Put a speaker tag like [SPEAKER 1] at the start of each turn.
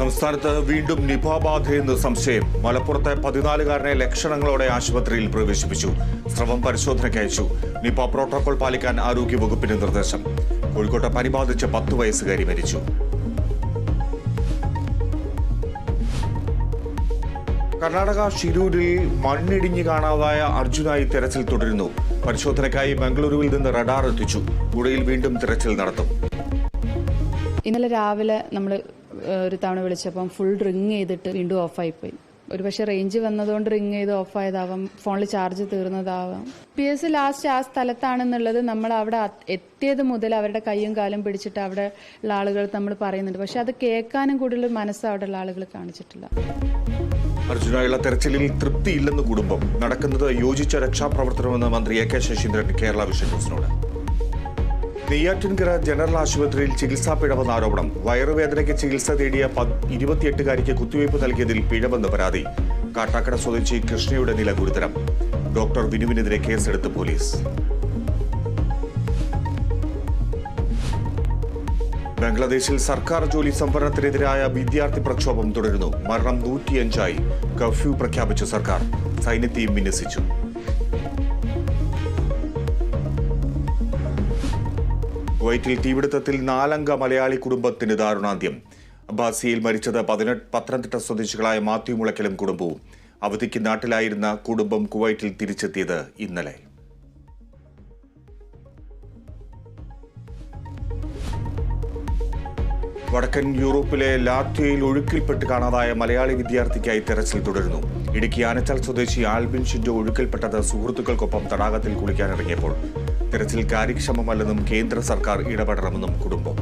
[SPEAKER 1] സംസ്ഥാനത്ത് വീണ്ടും നിപ ബാധയെന്ന് സംശയം. മലപ്പുറത്തെ 14-കാരനെ ലക്ഷണങ്ങളോടെ ആശുപത്രിയിൽ പ്രവേശിപ്പിച്ചു. സ്രവം പരിശോധനയ്ക്ക് അയച്ചു. നിപ പ്രോട്ടോകോൾ പാലിക്കാൻ ആരോഗ്യവകുപ്പിന് നിർദ്ദേശം. കോഴിക്കോട്ട് പനി ബാധിച്ച് 10 വയസ്സുകാരി മരിച്ചു. കർണാടക ഷിരൂരിൽ മണ്ണിടിഞ്ഞ് കാണാതായ അർജുനായി തെരച്ചിൽ തുടരുന്നു. പരിശോധനയ്ക്കായി ബംഗളൂരുവിൽ നിന്ന് റഡാർ എത്തിച്ചു. പുഴയിൽ വീണ്ടും തെരച്ചിൽ നടത്തും.
[SPEAKER 2] ഇന്നലെ രാവിലെ നമ്മൾ ഒരു തവണ വിളിച്ചപ്പം ഫുൾ റിങ് ചെയ്തിട്ട് വീണ്ടും ഓഫായിപ്പോയി. ഒരുപക്ഷെ റേഞ്ച് വന്നതുകൊണ്ട് റിങ് ചെയ്ത് ഓഫായതാവാം, ഫോണിൽ ചാർജ് തീർന്നതാവാം. PS ലാസ്റ്റ് ആ സ്ഥലത്താണെന്നുള്ളത് നമ്മൾ അവിടെ എത്തിയത് മുതൽ അവരുടെ കൈയും കാലും പിടിച്ചിട്ട് അവിടെ ഉള്ള ആളുകൾ നമ്മൾ പറയുന്നുണ്ട്. പക്ഷെ അത് കേൾക്കാനും കൂടുതൽ മനസ്സ് അവിടെ ഉള്ള ആളുകൾ കാണിച്ചിട്ടില്ല.
[SPEAKER 1] അർജുനായുള്ള തെരച്ചിലിൽ തൃപ്തിയില്ലെന്ന് കുടുംബം. നടക്കുന്നത് യോജിച്ച രക്ഷാപ്രവർത്തനമെന്ന് മന്ത്രി AK ശശീന്ദ്രൻ കേരള വിഷൻ ന്യൂസിനോട്. നെയ്യാറ്റിൻകര ജനറൽ ആശുപത്രിയിൽ ചികിത്സാ പിഴവെന്ന ആരോപണം. വയറുവേദനയ്ക്ക് ചികിത്സ തേടിയ 28-കാരിക്ക് കുത്തിവയ്പ് നൽകിയതിൽ പിഴവെന്ന് പരാതി. കാട്ടാക്കട സ്വദേശി കൃഷ്ണയുടെ നില ഗുരുതരം. ഡോക്ടർ വിനുവിനെതിരെ കേസെടുത്ത് പോലീസ്. ബംഗ്ലാദേശിൽ സർക്കാർ ജോലി സംവരണത്തിനെതിരായ വിദ്യാർത്ഥി പ്രക്ഷോഭം തുടരുന്നു. മരണം 105ആയി. കർഫ്യൂ പ്രഖ്യാപിച്ചു സർക്കാർ. സൈന്യത്തെയും വിന്യസിച്ചു. കുവൈറ്റിൽ തീപിടുത്തത്തിൽ 4-അംഗ മലയാളി കുടുംബത്തിന് ദാരുണാന്ത്യം. അബ്ബാസിയിൽ മരിച്ചത് പത്തനംതിട്ട സ്വദേശികളായ മാത്യു മുളയ്ക്കലും കുടുംബവും. അവധിക്ക് നാട്ടിലായിരുന്ന കുടുംബം കുവൈറ്റിൽ തിരിച്ചെത്തിയത് ഇന്നലെ. വടക്കൻ യൂറോപ്പിലെ ലാത്വിയയിൽ ഒഴുക്കിൽപ്പെട്ട് കാണാതായ മലയാളി വിദ്യാർത്ഥിക്കായി തെരച്ചിൽ തുടരുന്നു. ഇടുക്കി ആനച്ചാൽ സ്വദേശി ആൽബിൻ ഷിൻഡോ ഒഴുക്കിൽപ്പെട്ടത് സുഹൃത്തുക്കൾക്കൊപ്പം തടാകത്തിൽ കുളിക്കാനിറങ്ങിയപ്പോൾ. തെരച്ചിൽ കാര്യക്ഷമമല്ലെന്നും കേന്ദ്ര സർക്കാർ ഇടപെടണമെന്നും കുടുംബം.